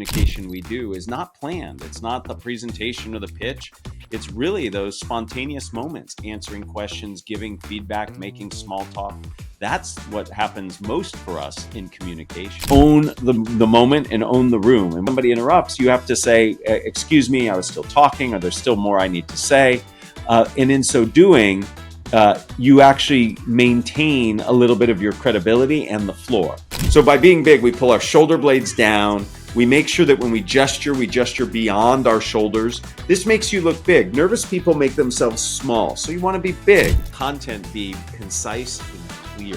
communication we do is not planned. It's not the presentation or the pitch. It's really those spontaneous moments, answering questions, giving feedback, making small talk. That's what happens most for us in communication. Own the moment and own the room. And when somebody interrupts, you have to say, excuse me, I was still talking, or there's still more I need to say. And in so doing, you actually maintain a little bit of your credibility and the floor. So by being big, we pull our shoulder blades down. We make sure that when we gesture beyond our shoulders. This makes you look big. Nervous people make themselves small, so you want to be big. Content be concise and clear.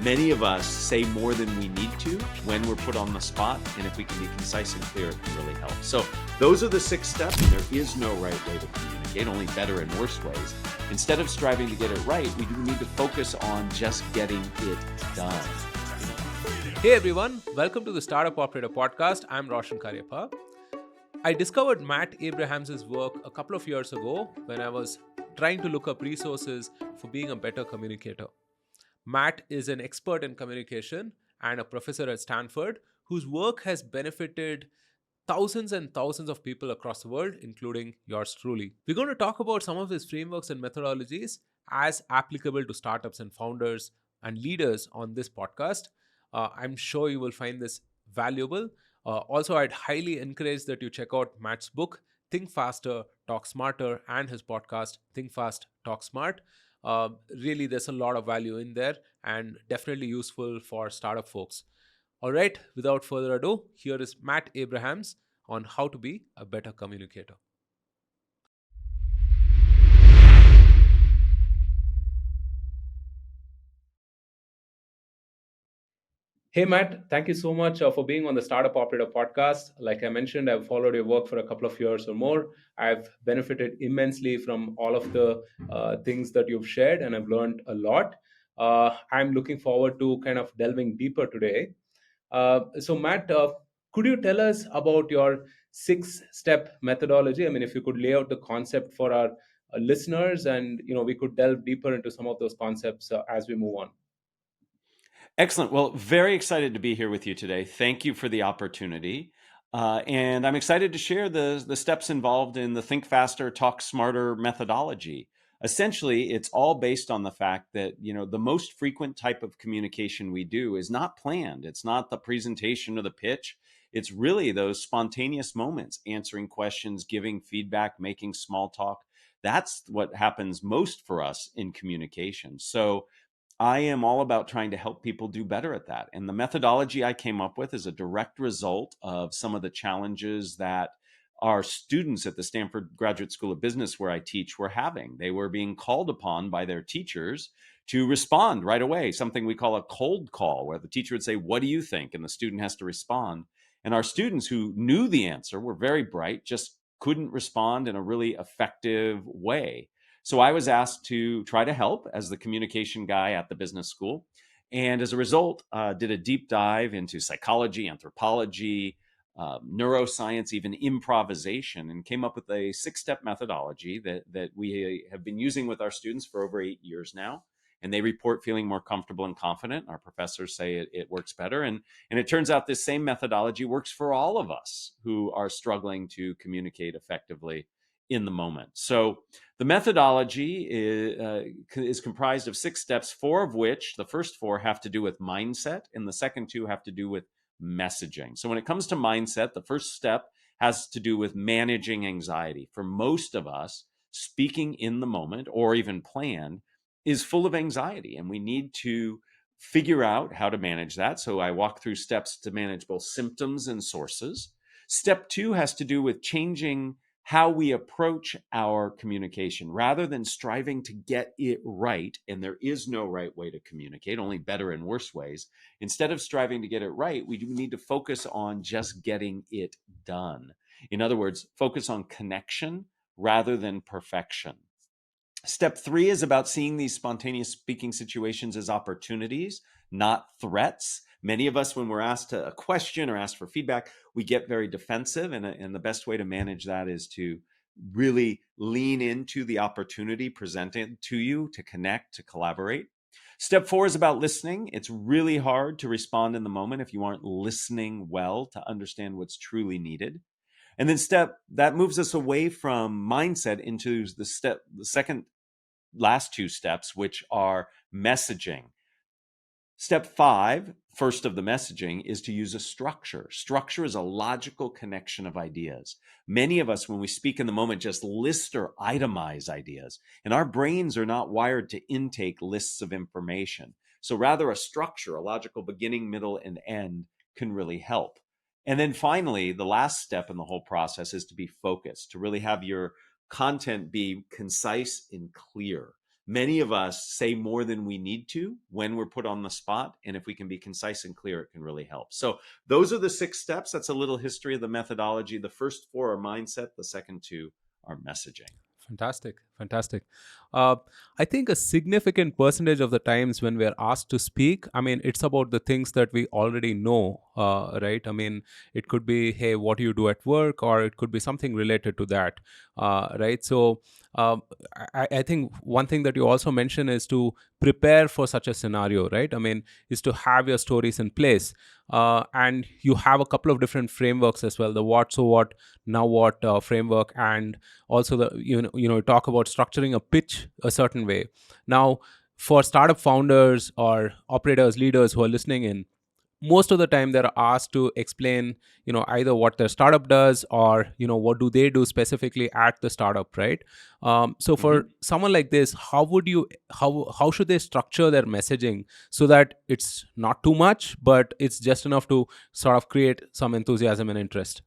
Many of us say more than we need to when we're put on the spot, and if we can be concise and clear, it can really help. So those are the 6 steps, and there is no right way to communicate, only better and worse ways. Instead of striving to get it right, we do need to focus on just getting it done. Hey everyone, welcome to the Startup Operator Podcast. I'm Roshan Karyappa. I discovered Matt Abrahams' work a couple of years ago when I was trying to look up resources for being a better communicator. Matt is an expert in communication and a professor at Stanford whose work has benefited thousands and thousands of people across the world, including yours truly. We're going to talk about some of his frameworks and methodologies as applicable to startups and founders and leaders on this podcast. I'm sure you will find this valuable. Also, I'd highly encourage that you check out Matt's book, Think Faster, Talk Smarter, and his podcast, Think Fast, Talk Smart. Really, there's a lot of value in there and definitely useful for startup folks. All right, without further ado, here is Matt Abrahams on how to be a better communicator. Hey, Matt, thank you so much for being on the Startup Operator podcast. Like I mentioned, I've followed your work for a couple of years or more. I've benefited immensely from all of the things that you've shared, and I've learned a lot. I'm looking forward to kind of delving deeper today. So, Matt, could you tell us about your 6-step methodology? I mean, if you could lay out the concept for our listeners, and we could delve deeper into some of those concepts as we move on. Excellent. Well, very excited to be here with you today. Thank you for the opportunity. And I'm excited to share the steps involved in the Think Faster, Talk Smarter methodology. Essentially, it's all based on the fact that, the most frequent type of communication we do is not planned. It's not the presentation or the pitch. It's really those spontaneous moments, answering questions, giving feedback, making small talk. That's what happens most for us in communication. So I am all about trying to help people do better at that. And the methodology I came up with is a direct result of some of the challenges that our students at the Stanford Graduate School of Business, where I teach, were having. They were being called upon by their teachers to respond right away, something we call a cold call, where the teacher would say, "What do you think?" And the student has to respond. And our students who knew the answer were very bright, just couldn't respond in a really effective way. So I was asked to try to help as the communication guy at the business school. And as a result, did a deep dive into psychology, anthropology, neuroscience, even improvisation, and came up with a 6-step methodology that we have been using with our students for over 8 years now. And they report feeling more comfortable and confident. Our professors say it works better. And it turns out this same methodology works for all of us who are struggling to communicate effectively in the moment. So the methodology is comprised of 6 steps, 4 of which, the first 4 have to do with mindset, and the second 2 have to do with messaging. So when it comes to mindset, the first step has to do with managing anxiety. For most of us, speaking in the moment or even planned is full of anxiety, and we need to figure out how to manage that. So I walk through steps to manage both symptoms and sources. Step 2 has to do with changing how we approach our communication rather than striving to get it right. And there is no right way to communicate, only better and worse ways. Instead of striving to get it right, we do need to focus on just getting it done. In other words, focus on connection rather than perfection. Step 3 is about seeing these spontaneous speaking situations as opportunities, not threats. Many of us, when we're asked a question or asked for feedback, we get very defensive. And the best way to manage that is to really lean into the opportunity presented to you to connect, to collaborate. Step 4 is about listening. It's really hard to respond in the moment if you aren't listening well to understand what's truly needed. And then step that moves us away from mindset into the second last two steps, which are messaging. Step 5, first of the messaging, is to use a structure. Structure is a logical connection of ideas. Many of us, when we speak in the moment, just list or itemize ideas, and our brains are not wired to intake lists of information. So rather, a structure, a logical beginning, middle, and end can really help. And then finally, the last step in the whole process is to be focused, to really have your content be concise and clear. Many of us say more than we need to when we're put on the spot. And if we can be concise and clear, it can really help. So, those are the 6 steps. That's a little history of the methodology. The first 4 are mindset, the second 2 are messaging. Fantastic, fantastic. Uh, I think a significant percentage of the times when we're asked to speak, I mean, it's about the things that we already know, right? I mean, it could be, hey, what do you do at work? Or it could be something related to that, right? So um, I think one thing that you also mentioned is to prepare for such a scenario, right? I mean, is to have your stories in place. And you have a couple of different frameworks as well, the what, so what, now what framework, and also the talk about structuring a pitch a certain way. Now, for startup founders or operators, leaders who are listening in, most of the time they're asked to explain, either what their startup does, or what do they do specifically at the startup, right? So for Mhm. someone like this, how should they structure their messaging so that it's not too much but it's just enough to sort of create some enthusiasm and interest?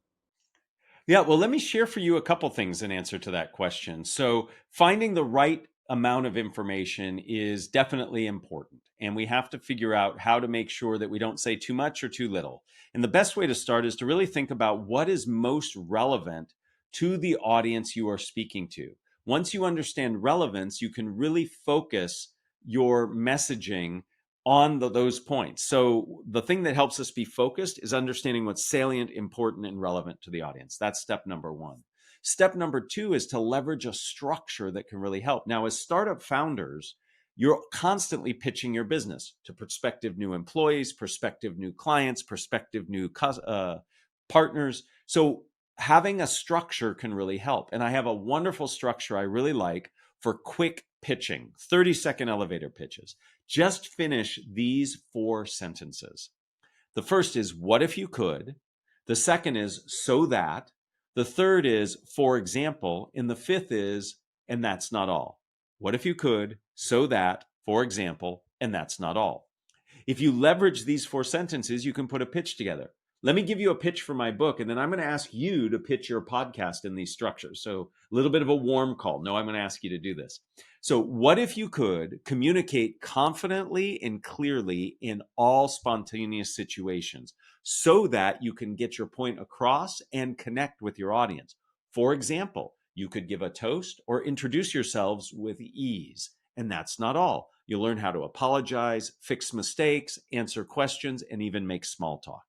Yeah, well, let me share for you a couple things in answer to that question. So, finding the right amount of information is definitely important. And we have to figure out how to make sure that we don't say too much or too little. And the best way to start is to really think about what is most relevant to the audience you are speaking to. Once you understand relevance, you can really focus your messaging on those points. So the thing that helps us be focused is understanding what's salient, important, and relevant to the audience. That's step number 1. Step number 2 is to leverage a structure that can really help. Now, as startup founders, you're constantly pitching your business to prospective new employees, prospective new clients, prospective new partners. So having a structure can really help. And I have a wonderful structure I really like for quick pitching, 30-second elevator pitches. Just finish these 4 sentences. The first is, what if you could? The second is, so that. The third is, for example. And the fifth is, and that's not all. What if you could? So that, for example, and that's not all. If you leverage these 4 sentences, you can put a pitch together. Let me give you a pitch for my book, and then I'm going to ask you to pitch your podcast in these structures. So, a little bit of a warm call. No, I'm going to ask you to do this. So, what if you could communicate confidently and clearly in all spontaneous situations so that you can get your point across and connect with your audience? For example, you could give a toast or introduce yourselves with ease. And that's not all. You'll learn how to apologize, fix mistakes, answer questions, and even make small talk.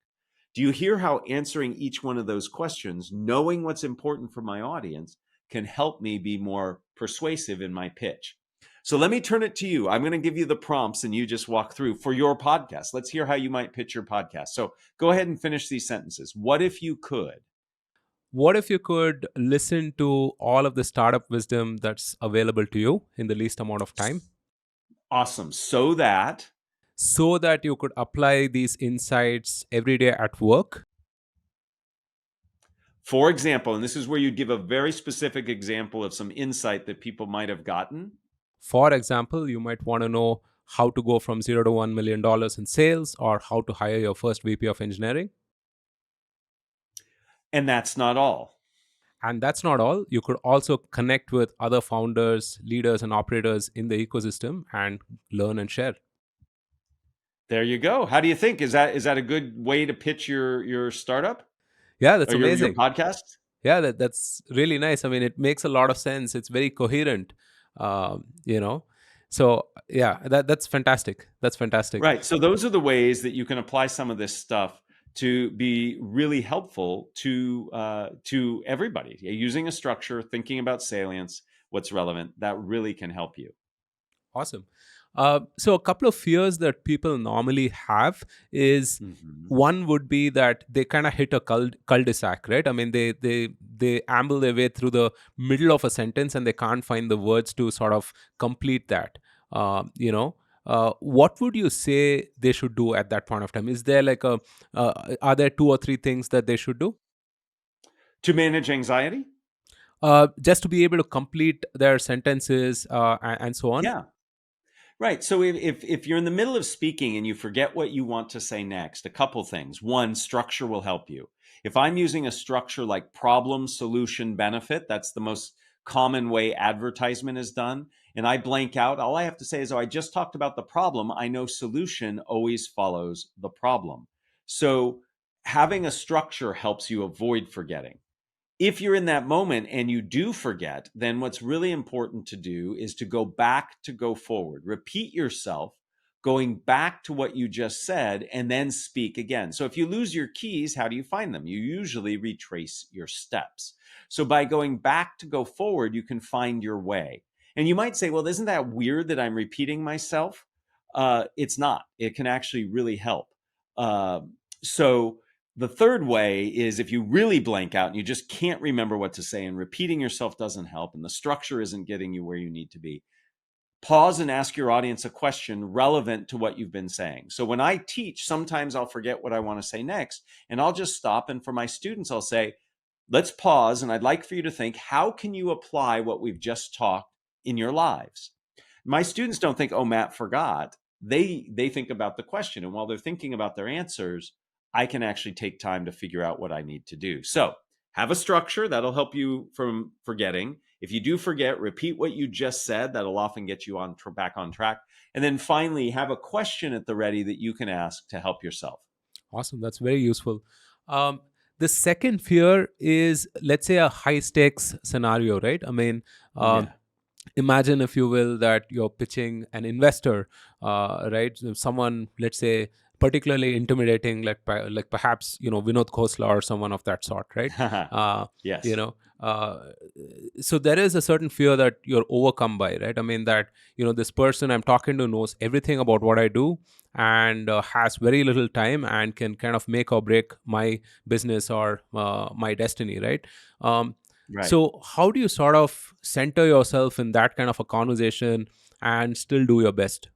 Do you hear how answering each one of those questions, knowing what's important for my audience, can help me be more persuasive in my pitch? So let me turn it to you. I'm going to give you the prompts and you just walk through for your podcast. Let's hear how you might pitch your podcast. So go ahead and finish these sentences. What if you could? What if you could listen to all of the startup wisdom that's available to you in the least amount of time, Awesome. So that, so that you could apply these insights every day at work? for example, and this is where you give a very specific example of some insight that people might have gotten. For example, you might want to know how to go from 0 to $1 million in sales, or how to hire your first VP of engineering. And that's not all. And that's not all. You could also connect with other founders, leaders, and operators in the ecosystem and learn and share. There you go. How do you think? Is that a good way to pitch your startup Yeah, or that's your amazing. podcast? Yeah, that's really nice. I mean, it makes a lot of sense. It's very coherent, um, you know. So yeah, that's fantastic. That's fantastic. Right. So those are the ways that you can apply some of this stuff to be really helpful to everybody. Using a structure, thinking about salience, what's relevant, that really can help you. Awesome. So a couple of fears that people normally have is, Hmm. one would be that they kind of hit a cul-de-sac, right? I mean, they amble their way through the middle of a sentence and they can't find the words to sort of complete that. You know, what would you say they should do at that point of time? Is there like a are there two or three things that they should do To manage anxiety? just to be able to complete their sentences and so on? Yeah. Right. So if you're in the middle of speaking and you forget what you want to say next, a couple things. One, structure will help you. If I'm using a structure like problem, solution, benefit, that's the most common way advertisement is done. And I blank out, all I have to say is, oh, I just talked about the problem. I know solution always follows the problem. So having a structure helps you avoid forgetting. If you're in that moment and you do forget, then what's really important to do is to go back to go forward. Repeat yourself, going back to what you just said, and then speak again. So if you lose your keys, how do you find them? You usually retrace your steps. So by going back to go forward, you can find your way. And you might say, well, isn't that weird that I'm repeating myself? It's not. It can actually really help. Uh, so the third way is if you really blank out and you just can't remember what to say and repeating yourself doesn't help and the structure isn't getting you where you need to be, pause and ask your audience a question relevant to what you've been saying. So when I teach, sometimes I'll forget what I want to say next and I'll just stop. And for my students, I'll say, let's pause. And I'd like for you to think, how can you apply what we've just talked in your lives? My students don't think, oh, Matt forgot. They think about the question. And while they're thinking about their answers, I can actually take time to figure out what I need to do. So have a structure that'll help you from forgetting. If you do forget, repeat what you just said. That'll often get you on back on track. And then finally, have a question at the ready that you can ask to help yourself. Awesome. That's very useful. Um, the second fear is, let's say, a high stakes scenario, right? I mean, um, Yeah. imagine, if you will, that you're pitching an investor, right? So someone, let's say, particularly intimidating, like perhaps Vinod Khosla or someone of that sort, right? Uh, you Yes. know, so there is a certain fear that you're overcome by, right? I mean that this person I'm talking to knows everything about what I do and has very little time and can kind of make or break my business or my destiny, right? Um, Right. so, how do you sort of center yourself in that kind of a conversation and still do your best?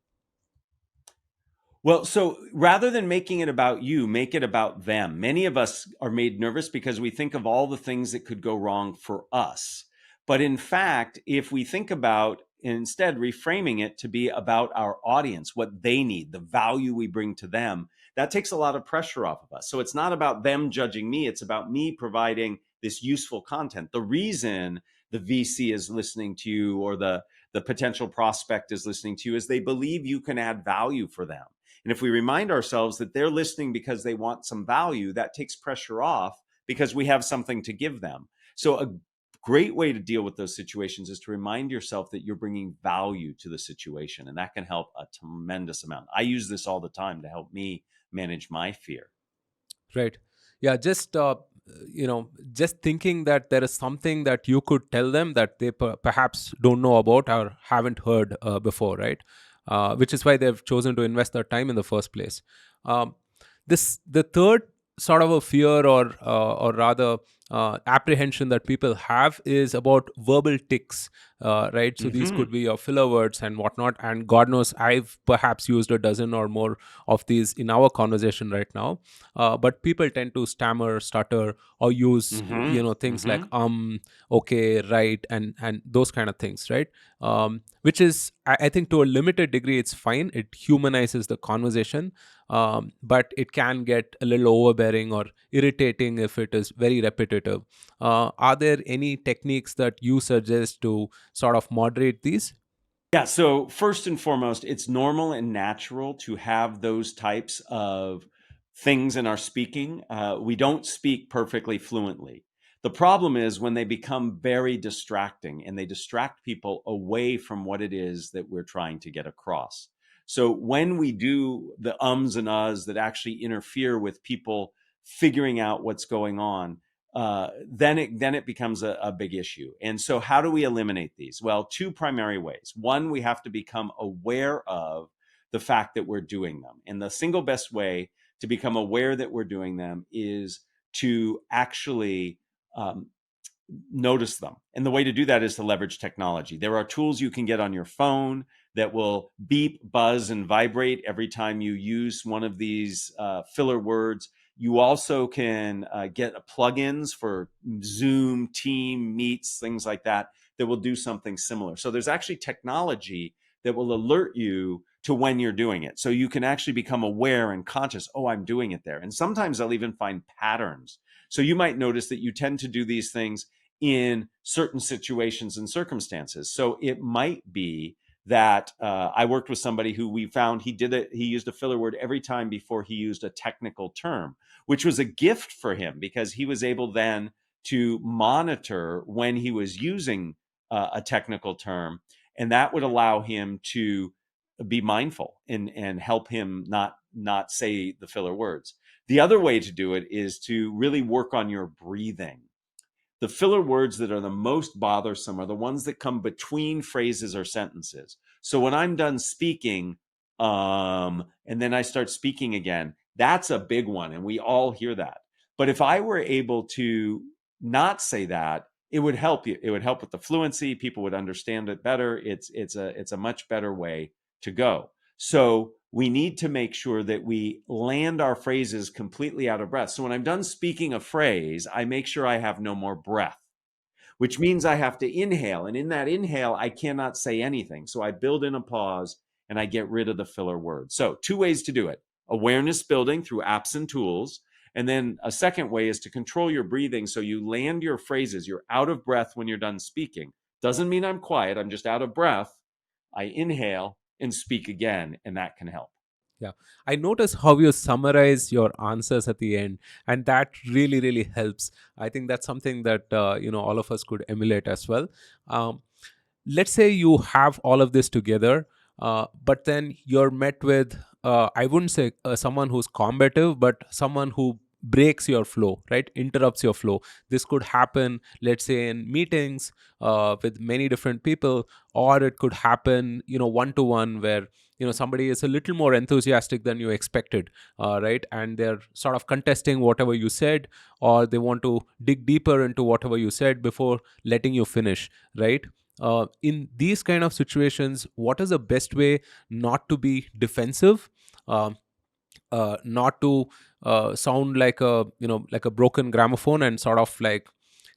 Well, so rather than making it about you, make it about them. Many of us are made nervous because we think of all the things that could go wrong for us. But in fact, if we think about instead reframing it to be about our audience, what they need, the value we bring to them, that takes a lot of pressure off of us. So it's not about them judging me, it's about me providing this useful content. The reason the VC is listening to you or the potential prospect is listening to you is they believe you can add value for them. And if we remind ourselves that they're listening because they want some value, that takes pressure off because we have something to give them. So, a great way to deal with those situations is to remind yourself that you're bringing value to the situation. And that can help a tremendous amount. I use this all the time to help me manage my fear. Right. Yeah. Just thinking that there is something that you could tell them that they perhaps don't know about or haven't heard before, right? Which is why they've chosen to invest their time in the first place. Um, the third sort of a fear, or rather apprehension that people have, is about verbal tics, right? So these could Hmm. be your filler words and whatnot, and God knows I've perhaps used a dozen or more of these in our conversation right now. But people tend to stammer, stutter, or use Hmm. things like Hmm. okay, right, and those kind of things, right? Which is, I think, to a limited degree it's fine. It humanizes the conversation, but it can get a little overbearing or irritating if it is very repetitive. Are there any techniques that you suggest to sort of moderate these? Yeah, so first and foremost, it's normal and natural to have those types of things in our speaking. We don't speak perfectly fluently. The problem is when they become very distracting and they distract people away from what it is that we're trying to get across. So when we do the ums and uhs that actually interfere with people figuring out what's going on, then it becomes a big issue. And so, how do we eliminate these? Well, two primary ways. One, we have to become aware of the fact that we're doing them, and the single best way to become aware that we're doing them is to actually notice them. And the way to do that is to leverage technology. There are tools you can get on your phone that will beep, buzz, and vibrate every time you use one of these filler words. You also can get plugins for Zoom, Team, Meets, things like that, that will do something similar. So there's actually technology that will alert you to when you're doing it. So you can actually become aware and conscious, oh, I'm doing it there. And sometimes I'll even find patterns. So you might notice that you tend to do these things in certain situations and circumstances. So it might be that I worked with somebody who we found he used a filler word every time before he used a technical term, which was a gift for him because he was able then to monitor when he was using a technical term, and that would allow him to be mindful and help him not say the filler words. The other way to do it is to really work on your breathing. The filler words that are the most bothersome are the ones that come between phrases or sentences. So when I'm done speaking, and then I start speaking again, that's a big one, and we all hear that. But if I were able to not say that, it would help you. It would help with the fluency. People would understand it better. It's a much better way to go. So we need to make sure that we land our phrases completely out of breath. So when I'm done speaking a phrase, I make sure I have no more breath, which means I have to inhale. And in that inhale, I cannot say anything. So I build in a pause and I get rid of the filler words. So two ways to do it: awareness building through apps and tools. And then a second way is to control your breathing so you land your phrases. You're out of breath when you're done speaking. Doesn't mean I'm quiet, I'm just out of breath. I inhale and speak again, and that can help. Yeah, I notice how you summarize your answers at the end, and that really, really helps. I think that's something that all of us could emulate as well. Um, let's say you have all of this together, but then you're met with, I wouldn't say someone who's combative, but someone who breaks your flow, right? Interrupts your flow. This could happen, let's say, in meetings with many different people, or it could happen, one to one, where somebody is a little more enthusiastic than you expected, right? And they're sort of contesting whatever you said, or they want to dig deeper into whatever you said before letting you finish, right? In these kind of situations, what is the best way not to be defensive, um, not to sound like a broken gramophone, and sort of like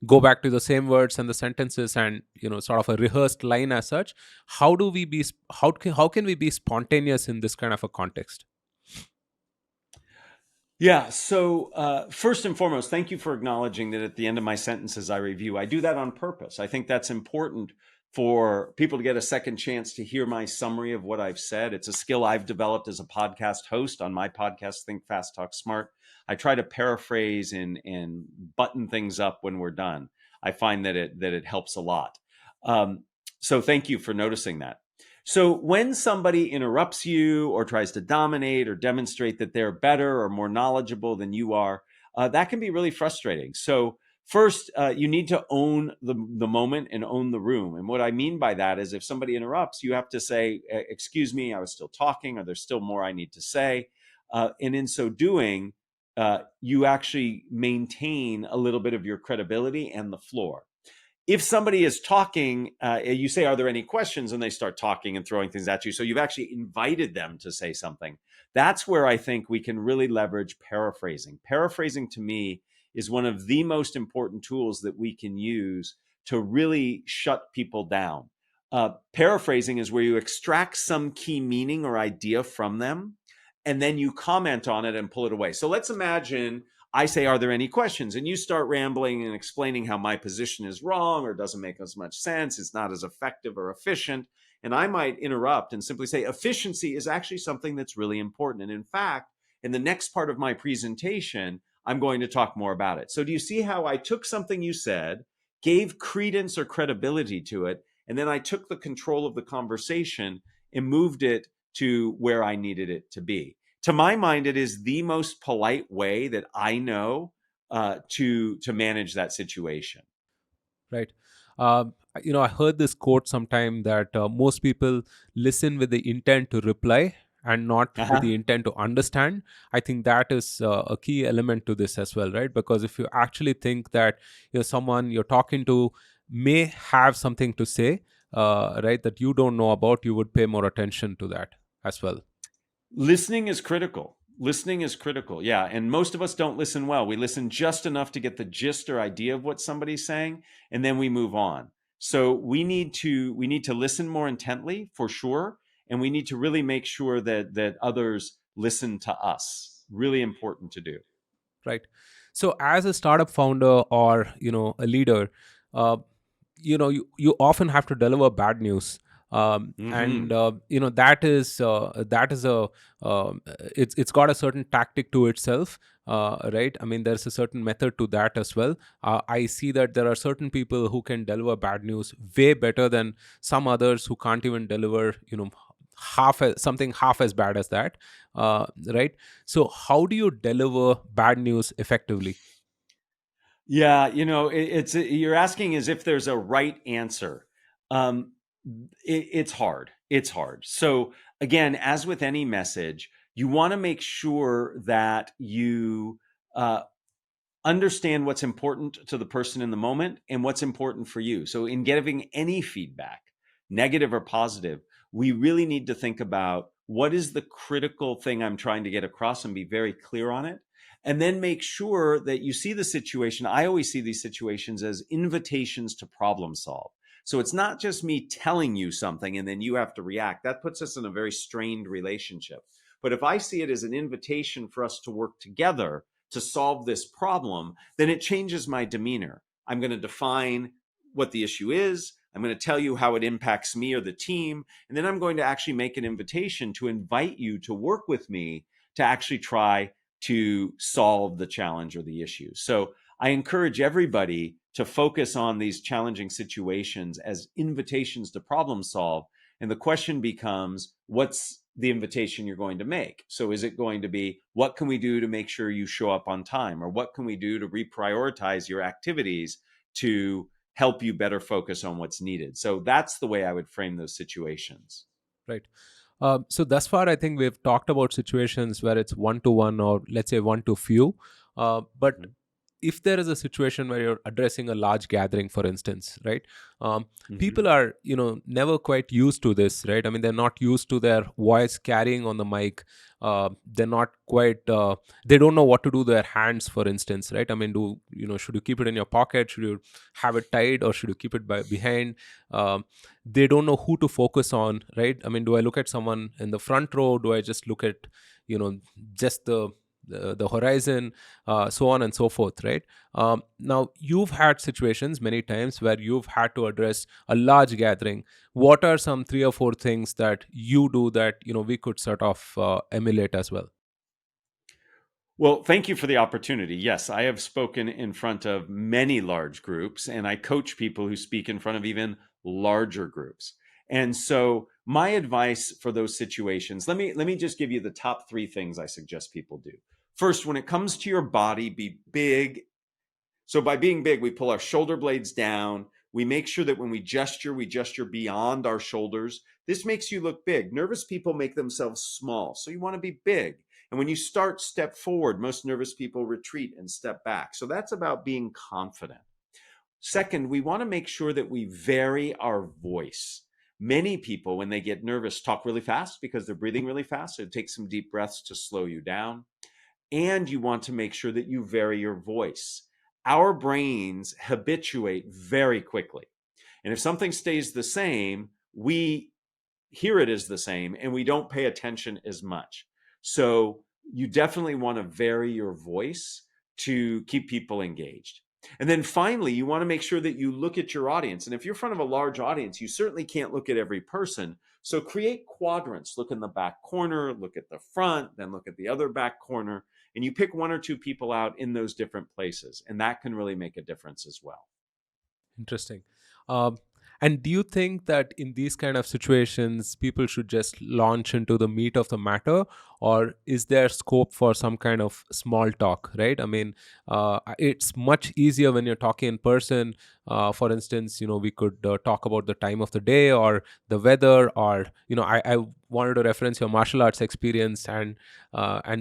go back to the same words and the sentences, and sort of a rehearsed line as such? How can we be spontaneous in this kind of a context? Yeah. So, first and foremost, thank you for acknowledging that at the end of my sentences I review. I do that on purpose. I think that's important for people to get a second chance to hear my summary of what I've said. It's a skill I've developed as a podcast host on my podcast, Think Fast, Talk Smart. I try to paraphrase and button things up when we're done. I find that it helps a lot. So, thank you for noticing that. So when somebody interrupts you or tries to dominate or demonstrate that they're better or more knowledgeable than you are, that can be really frustrating. So first, you need to own the moment and own the room. And what I mean by that is if somebody interrupts, you have to say, excuse me, I was still talking, or there's still more I need to say. And in so doing, you actually maintain a little bit of your credibility and the floor. If somebody is talking, you say, are there any questions? And they start talking and throwing things at you. So you've actually invited them to say something. That's where I think we can really leverage paraphrasing. Paraphrasing to me is one of the most important tools that we can use to really shut people down. Paraphrasing is where you extract some key meaning or idea from them, and then you comment on it and pull it away. So let's imagine I say, are there any questions? And you start rambling and explaining how my position is wrong or doesn't make as much sense. It's not as effective or efficient. And I might interrupt and simply say, efficiency is actually something that's really important. And in fact, in the next part of my presentation, I'm going to talk more about it. So do you see how I took something you said, gave credence or credibility to it, and then I took the control of the conversation and moved it to where I needed it to be? To my mind, it is the most polite way that I know to manage that situation. Right. I heard this quote sometime that most people listen with the intent to reply and not with the Uh-huh. intent to understand. I think that is a key element to this as well, right? Because if you actually think that someone you're talking to may have something to say, right, that you don't know about, you would pay more attention to that as well. Listening is critical. Listening is critical. Yeah. And most of us don't listen well. We listen just enough to get the gist or idea of what somebody's saying, and then we move on. So we need to listen more intently for sure. And we need to really make sure that others listen to us. Really important to do. Right. So as a startup founder or a leader, uh, you often have to deliver bad news. And Hmm. that is a it's got a certain tactic to itself, right? I mean, there's a certain method to that as well. I see that there are certain people who can deliver bad news way better than some others who can't even deliver something half as bad as that, right? So how do you deliver bad news effectively? Yeah, it's you're asking as if there's a right answer. Um, it's hard. It's hard. So again, as with any message, you want to make sure that you uh, understand what's important to the person in the moment and what's important for you. So, in giving any feedback, negative or positive, we really need to think about what is the critical thing I'm trying to get across and be very clear on it. And then make sure that you see the situation. I always see these situations as invitations to problem solve. So it's not just me telling you something and then you have to react. That puts us in a very strained relationship. But if I see it as an invitation for us to work together to solve this problem, then it changes my demeanor. I'm going to define what the issue is. I'm going to tell you how it impacts me or the team. And then I'm going to actually make an invitation to invite you to work with me to actually try to solve the challenge or the issue. So I encourage everybody to focus on these challenging situations as invitations to problem solve. And the question becomes, what's the invitation you're going to make? So is it going to be, what can we do to make sure you show up on time? Or what can we do to reprioritize your activities to help you better focus on what's needed? So that's the way I would frame those situations. Right. So thus far, I think we've talked about situations where it's one to one, or let's say one to few. But if there is a situation where you're addressing a large gathering, for instance, right? um, Mm-hmm. People are never quite used to this, right? I mean, they're not used to their voice carrying on the mic. They're not quite they don't know what to do with their hands, for instance, right? I mean, should you keep it in your pocket, should you have it tied, or should you keep it behind? They don't know who to focus on, right? I mean, do I look at someone in the front row? Do I just look at you know just the horizon, so on and so forth, right? Now, you've had situations many times where you've had to address a large gathering. What are some three or four things that you do that we could sort of emulate as well? Well, thank you for the opportunity. Yes, I have spoken in front of many large groups, and I coach people who speak in front of even larger groups. And so, my advice for those situations, let me just give you the top three things I suggest people do. First, when it comes to your body, be big. So by being big, we pull our shoulder blades down. We make sure that when we gesture beyond our shoulders. This makes you look big. Nervous people make themselves small. So you want to be big. And when you step forward, most nervous people retreat and step back. So that's about being confident. Second, we want to make sure that we vary our voice. Many people, when they get nervous, talk really fast because they're breathing really fast. So take some deep breaths to slow you down. And you want to make sure that you vary your voice. Our brains habituate very quickly. And if something stays the same, we hear it as the same and we don't pay attention as much. So you definitely want to vary your voice to keep people engaged. And then finally, you want to make sure that you look at your audience. And if you're in front of a large audience, you certainly can't look at every person. So create quadrants. Look in the back corner, look at the front, then look at the other back corner. And you pick one or two people out in those different places. And that can really make a difference as well. Interesting. Um, And do you think that in these kind of situations, people should just launch into the meat of the matter, or is there scope for some kind of small talk? Right? I mean, it's much easier when you're talking in person. For instance, we could talk about the time of the day or the weather, or I wanted to reference your martial arts experience and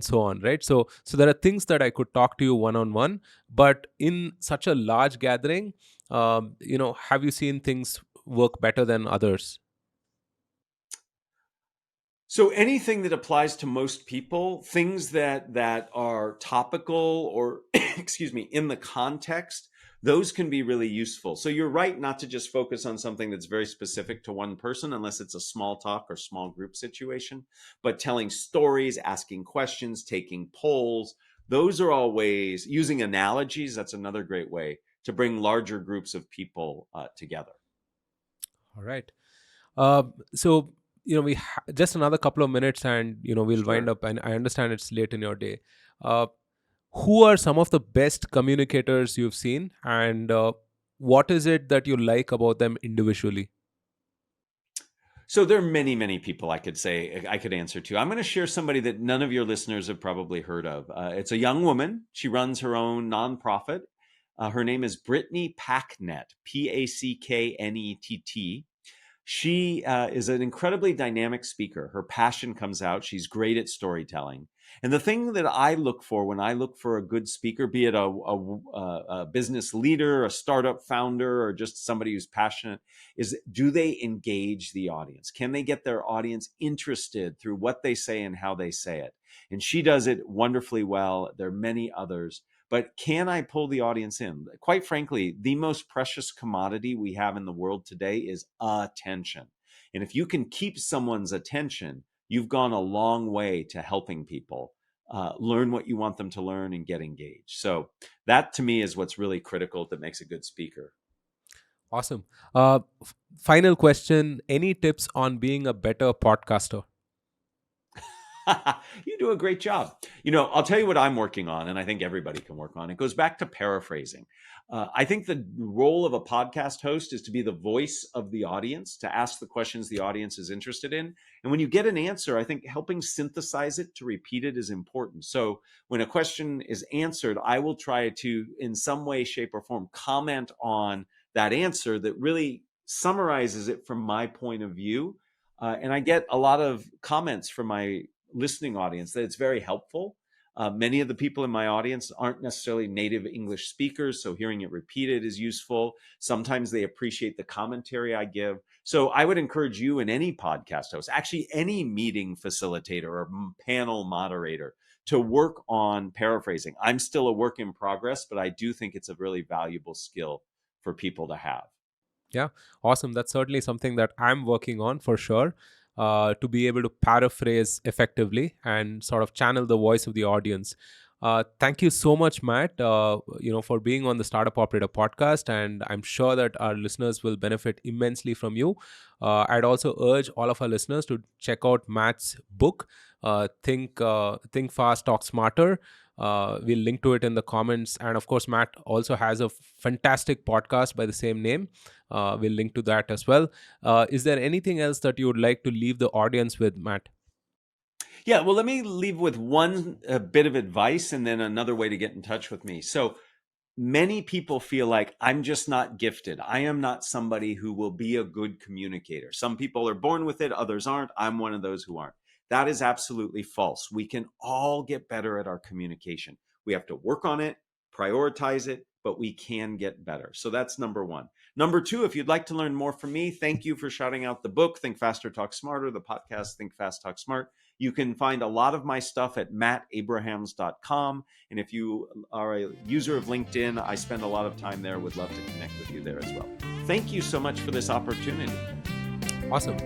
so on. Right? So there are things that I could talk to you one on one, but in such a large gathering, have you seen things work better than others? So anything that applies to most people, things that are topical or excuse me, in the context, those can be really useful. So you're right not to just focus on something that's very specific to one person unless it's a small talk or small group situation, but telling stories, asking questions, taking polls, those are all ways, using analogies, that's another great way to bring larger groups of people together. All right. So just another couple of minutes, and we'll wind Sure. up. And I understand it's late in your day. Uh, who are some of the best communicators you've seen, and what is it that you like about them individually? So there are many, many people I could say I could answer to. I'm going to share somebody that none of your listeners have probably heard of. It's a young woman. She runs her own nonprofit. Her name is Brittany Packnett, Packnett. She is an incredibly dynamic speaker. Her passion comes out. She's great at storytelling. And the thing that I look for when I look for a good speaker, be it a business leader, a startup founder, or just somebody who's passionate, is do they engage the audience? Can they get their audience interested through what they say and how they say it? And she does it wonderfully well. There are many others. But can I pull the audience in? Quite frankly, the most precious commodity we have in the world today is attention. And if you can keep someone's attention, you've gone a long way to helping people learn what you want them to learn and get engaged. So that to me is what's really critical that makes a good speaker. Awesome. Final question: any tips on being a better podcaster? You do a great job. I'll tell you what I'm working on, and I think everybody can work on. It goes back to paraphrasing. I think the role of a podcast host is to be the voice of the audience, to ask the questions the audience is interested in. And when you get an answer, I think helping synthesize it to repeat it is important. So when a question is answered, I will try to, in some way, shape, or form, comment on that answer that really summarizes it from my point of view. And I get a lot of comments from my listening audience that it's very helpful. Many of the people in my audience aren't necessarily native English speakers, so hearing it repeated is useful. Sometimes they appreciate the commentary I give. So I would encourage you and any podcast host, actually any meeting facilitator or panel moderator, to work on paraphrasing. I'm still a work in progress, but I do think it's a really valuable skill for people to have. Yeah, awesome. That's certainly something that I'm working on for sure. To be able to paraphrase effectively and sort of channel the voice of the audience. Thank you so much, Matt. For being on the Startup Operator podcast, and I'm sure that our listeners will benefit immensely from you. I'd also urge all of our listeners to check out Matt's book, Think Fast, Talk Smarter. We'll link to it in the comments, and of course, Matt also has a fantastic podcast by the same name. We'll link to that as well. Is there anything else that you would like to leave the audience with, Matt? Yeah, well, let me leave with one bit of advice and then another way to get in touch with me. So many people feel like I'm just not gifted. I am not somebody who will be a good communicator. Some people are born with it, others aren't. I'm one of those who aren't. That is absolutely false. We can all get better at our communication. We have to work on it, prioritize it, but we can get better. So that's number one. Number two, if you'd like to learn more from me, thank you for shouting out the book, Think Faster, Talk Smarter, the podcast, Think Fast, Talk Smart. You can find a lot of my stuff at mattabrahams.com. And if you are a user of LinkedIn, I spend a lot of time there. Would love to connect with you there as well. Thank you so much for this opportunity. Awesome.